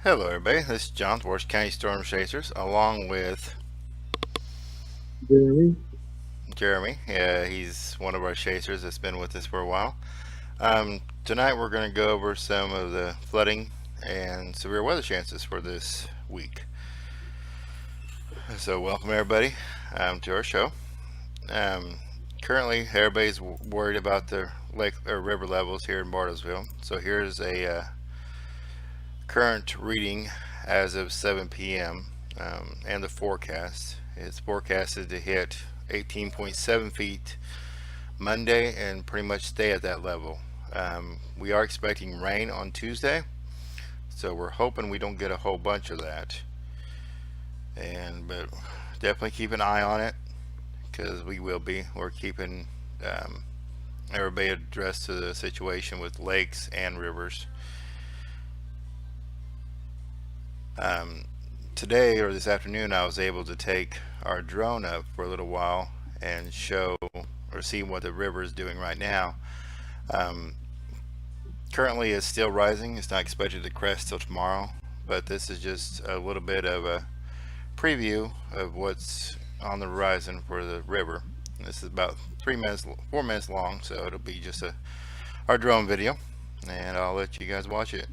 Hello, everybody. This is John, Worst County Storm Chasers, along with Jeremy. Jeremy. He's one of our chasers that's been with us for a while. Tonight, we're going to go over some of the flooding and severe weather chances for this week. So, welcome everybody to our show. Um, Currently, everybody's worried about the lake or river levels here in Bartlesville. So, here's a current reading as of 7 p.m. And the forecast. It's forecasted to hit 18.7 feet Monday and pretty much stay at that level. We are expecting rain on Tuesday, so we're hoping we don't get a whole bunch of that. But definitely keep an eye on it because we will be. We're keeping um, everybody addressed to the situation with lakes and rivers. Um, Today or this afternoon, I was able to take our drone up for a little while and show or see what the river is doing right now. Um, Currently, it's still rising. It's not expected to crest till tomorrow, but this is just a little bit of a preview of what's on the horizon for the river. This is about 3 minutes, 4 minutes long, so it'll be just our drone video, and I'll let you guys watch it.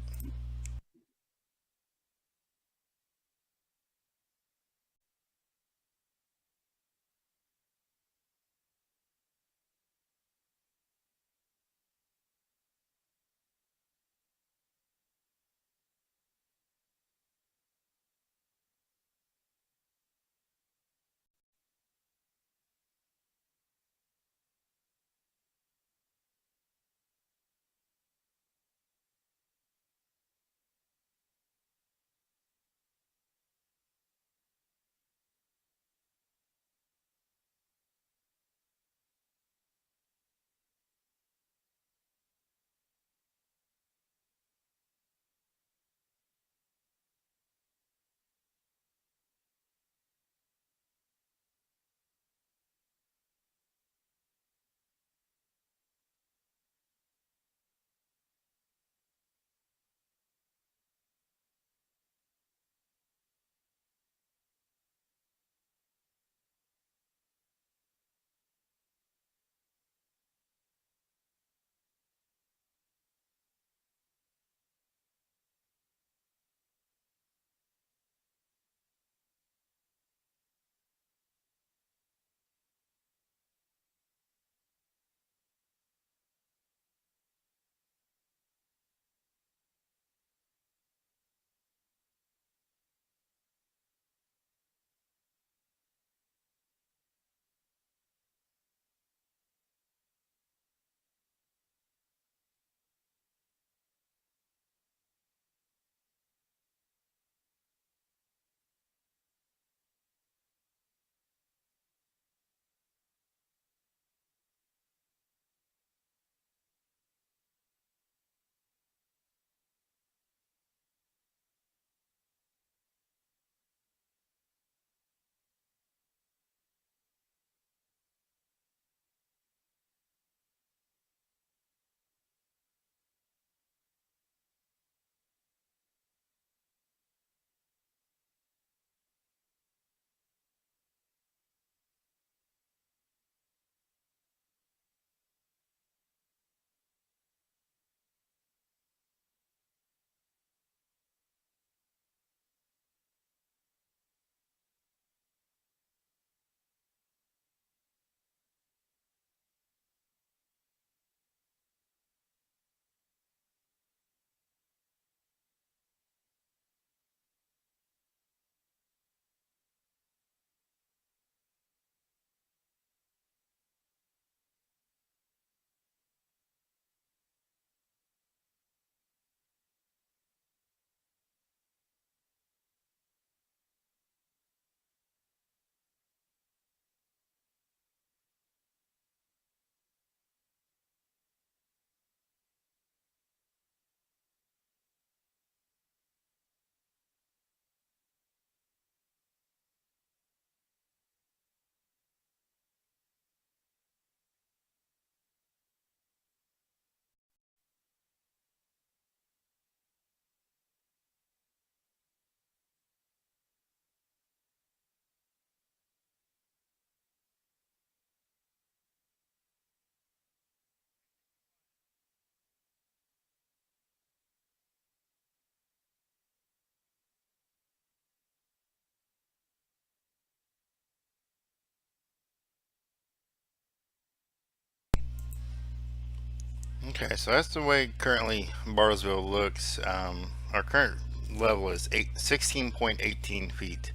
Okay, so that's the way currently Bartlesville looks. Our current level is 16.18 feet.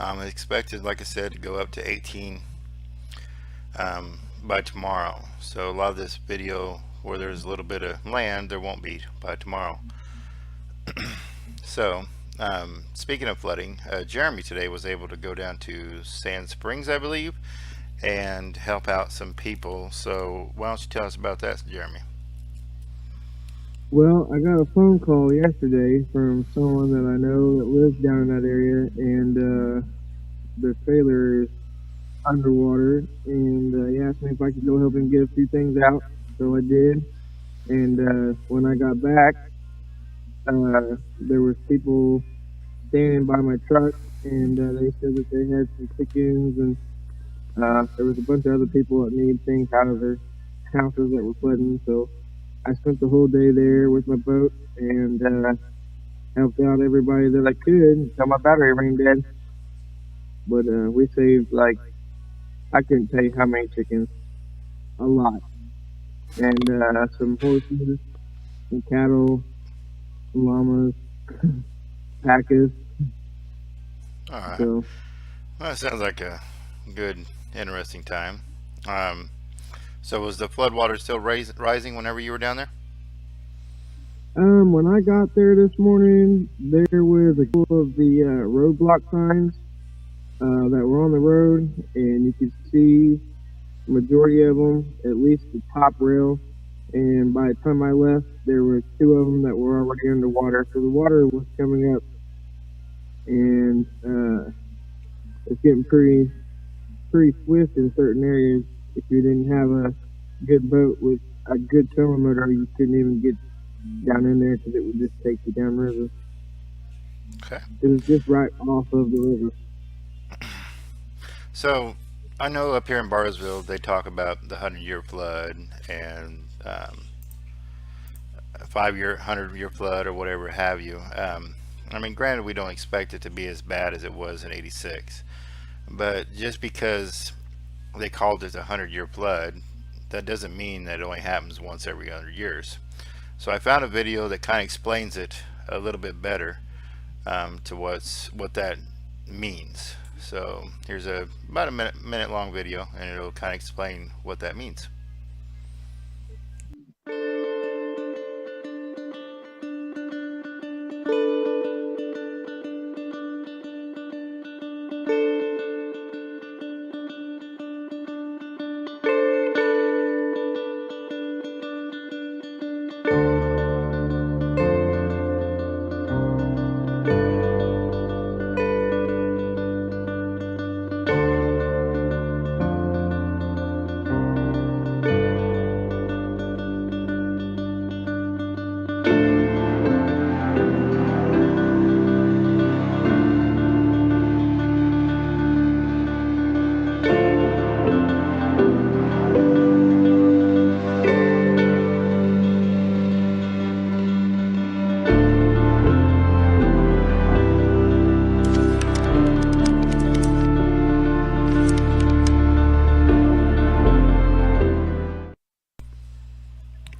It's expected, like I said, to go up to 18 by tomorrow. So a lot of this video where there's a little bit of land, there won't be by tomorrow. So, speaking of flooding, Jeremy today was able to go down to Sand Springs, I believe, and help out some people. So why don't you tell us about that, Jeremy? Well, I got a phone call yesterday from someone that I know that lives down in that area, and their trailer is underwater, and he asked me if I could go help him get a few things out. So I did, and when I got back, there was people standing by my truck, and they said that they had some chickens, and there was a bunch of other people that needed things out of their houses that were flooding. So I spent the whole day there with my boat and helped out everybody that I could until my battery ran dead. But we saved, like, I couldn't tell you how many chickens, a lot, and some horses, some cattle, some llamas, packers. All right. So Well, that sounds like a good, interesting time. Um, so was the floodwater still rising whenever you were down there? when I got there this morning, there was a couple of the roadblock signs that were on the road, and you could see the majority of them, at least the top rail. And by the time I left, there were two of them that were already underwater. So the water was coming up, and it's getting pretty swift in certain areas. If you didn't have a good boat with a good towing motor, you couldn't even get down in there because it would just take you downriver. Okay. It was just right off of the river. So I know up here in Bartlesville they talk about the 100-year flood and 5-year, 100-year flood or whatever have you. I mean, granted, we don't expect it to be as bad as it was in '86, but just because they called it a 100-year flood, that doesn't mean that it only happens once every 100 years. So I found a video that kind of explains it a little bit better to what that means. So here's about a minute long video, and it'll kind of explain what that means.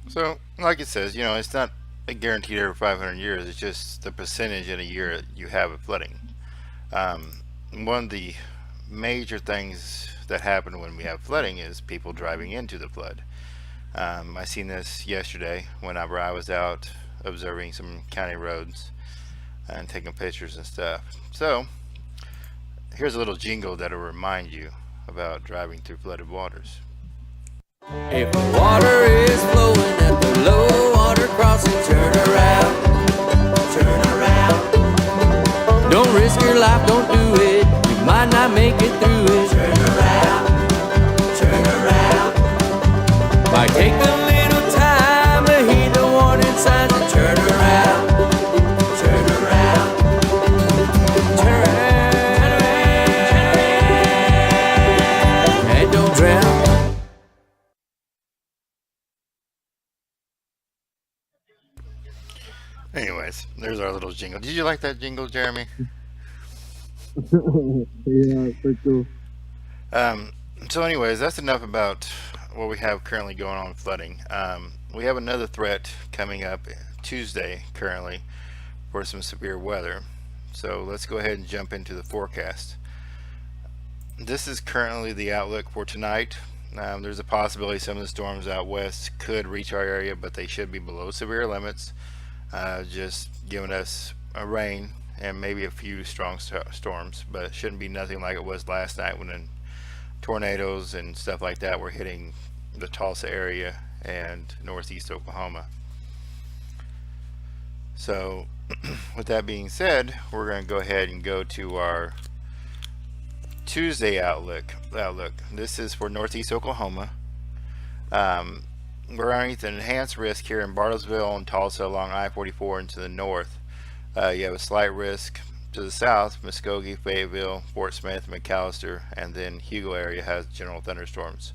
So, like it says, it's not a guaranteed every 500 years. It's just the percentage in a year that you have of flooding. One of the major things that happen when we have flooding is people driving into the flood. I seen this yesterday whenever I was out observing some county roads and taking pictures and stuff. So, here's a little jingle that'll remind you about driving through flooded waters. If the water is flowing at the low water crossing, turn around, turn around. Don't risk your life, don't do it, you might not make it through it. Turn around. Might take a little time to heed the warning signs and turn around, turn around. Turn around, and don't drown. Anyways, there's our little jingle. Did you like that jingle, Jeremy? Yeah, pretty cool. Um, so anyways, that's enough about what we have currently going on with flooding. we have another threat coming up Tuesday currently for some severe weather. So let's go ahead and jump into the forecast. This is currently the outlook for tonight. There's a possibility some of the storms out west could reach our area, but they should be below severe limits, just giving us a rain and maybe a few strong storms, but it shouldn't be nothing like it was last night when the tornadoes and stuff like that were hitting the Tulsa area and northeast Oklahoma. So with that being said, we're going to go ahead and go to our Tuesday outlook. This is for northeast Oklahoma. We're underneath an enhanced risk here in Bartlesville and Tulsa along I-44 and to the north. You have a slight risk to the south. Muskogee, Fayetteville, Fort Smith, McAllister, and then Hugo area has general thunderstorms.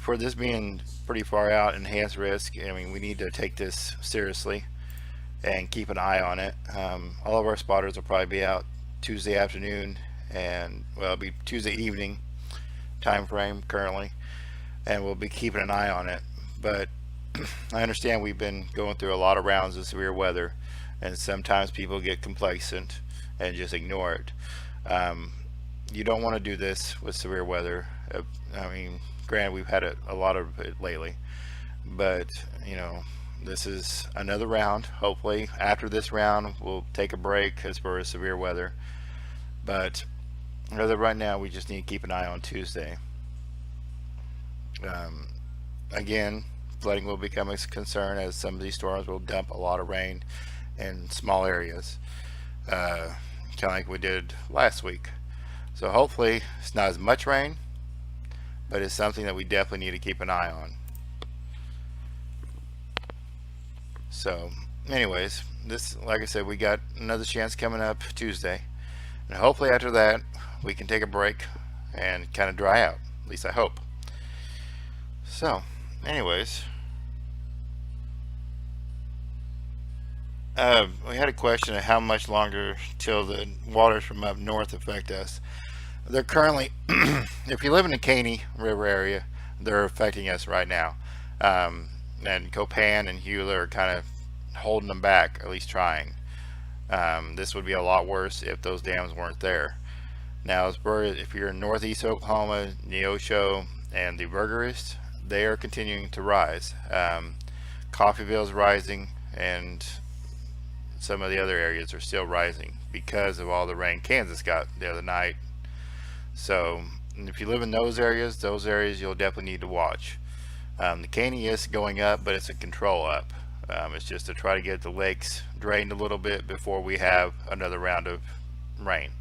For this being pretty far out, enhanced risk, I mean, we need to take this seriously and keep an eye on it. All of our spotters will probably be out Tuesday afternoon, and well, it'll be Tuesday evening time frame currently, and we'll be keeping an eye on it. But I understand we've been going through a lot of rounds of severe weather, and sometimes people get complacent and just ignore it. You don't want to do this with severe weather. I mean, granted, we've had a lot of it lately, but you know, this is another round. Hopefully after this round we'll take a break as far as severe weather, but as of right now we just need to keep an eye on Tuesday. Again, flooding will become a concern as some of these storms will dump a lot of rain in small areas, kind of like we did last week. So hopefully it's not as much rain, but it's something that we definitely need to keep an eye on. So anyways, this, like I said, we got another chance coming up Tuesday, and hopefully after that we can take a break and kind of dry out, at least I hope. So anyways, we had a question of how much longer till the waters from up north affect us. They're currently, if you live in the Caney River area, they're affecting us right now. And Copan and Hewlett are kind of holding them back, at least trying. This would be a lot worse if those dams weren't there. Now, as far as if you're in northeast Oklahoma, Neosho, and the Burgerist, they are continuing to rise. Coffeyville's rising, and some of the other areas are still rising because of all the rain Kansas got the other night. So if you live in those areas you'll definitely need to watch. The Caney is going up, but it's a control up. It's just to try to get the lakes drained a little bit before we have another round of rain.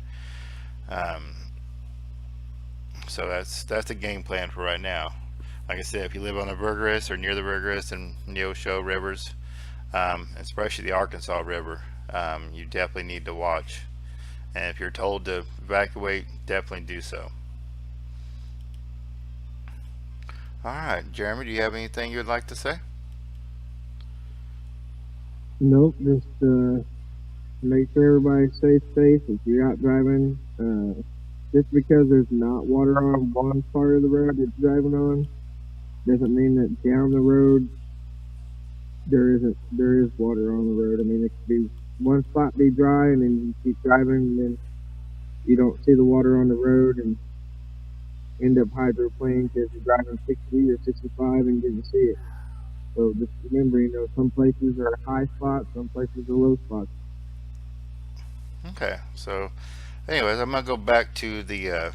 So that's the game plan for right now. Like I said, if you live on the Burgerist or near the Burgerist and Neosho rivers, especially the Arkansas River, you definitely need to watch. And if you're told to evacuate, definitely do so. Alright, Jeremy, do you have anything you would like to say? Nope, just make sure everybody stays safe if you're out driving. Just because there's not water on one part of the road you're driving on doesn't mean that down the road there is water on the road. I mean, it could be one spot be dry and then you keep driving and then you don't see the water on the road and end up hydroplaning because you're driving 60 or 65 and didn't see it. So just remember, you know, some places are high spots, some places are low spots. Okay, so anyways, I'm gonna go back to the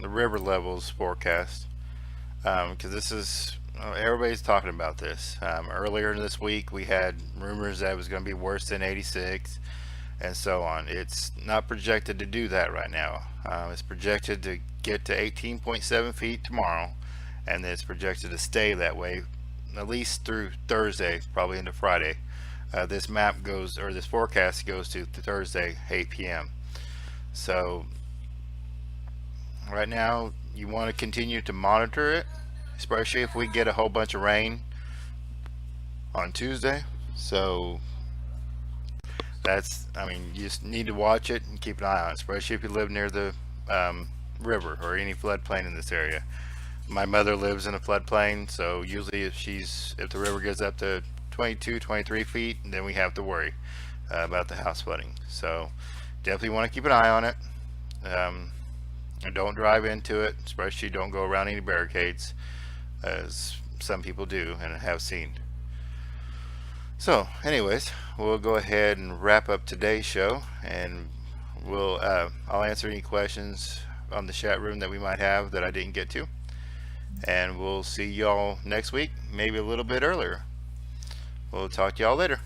river levels forecast, because this is everybody's talking about this. Earlier this week we had rumors that it was going to be worse than 86 and so on. It's not projected to do that right now. It's projected to get to 18.7 feet tomorrow, and it's projected to stay that way at least through Thursday, probably into Friday. This map goes, or this forecast goes to Thursday 8 p.m. So right now you want to continue to monitor it, especially if we get a whole bunch of rain on Tuesday. So that's, I mean, you just need to watch it and keep an eye on it, especially if you live near the river or any floodplain in this area. My mother lives in a floodplain, so usually if the river gets up to 22, 23 feet, then we have to worry about the house flooding. So definitely want to keep an eye on it. Um, and don't drive into it, especially don't go around any barricades, as some people do and have seen. So, anyways, we'll go ahead and wrap up today's show, and I'll answer any questions on the chat room that we might have that I didn't get to, and we'll see y'all next week, maybe a little bit earlier. We'll talk to y'all later.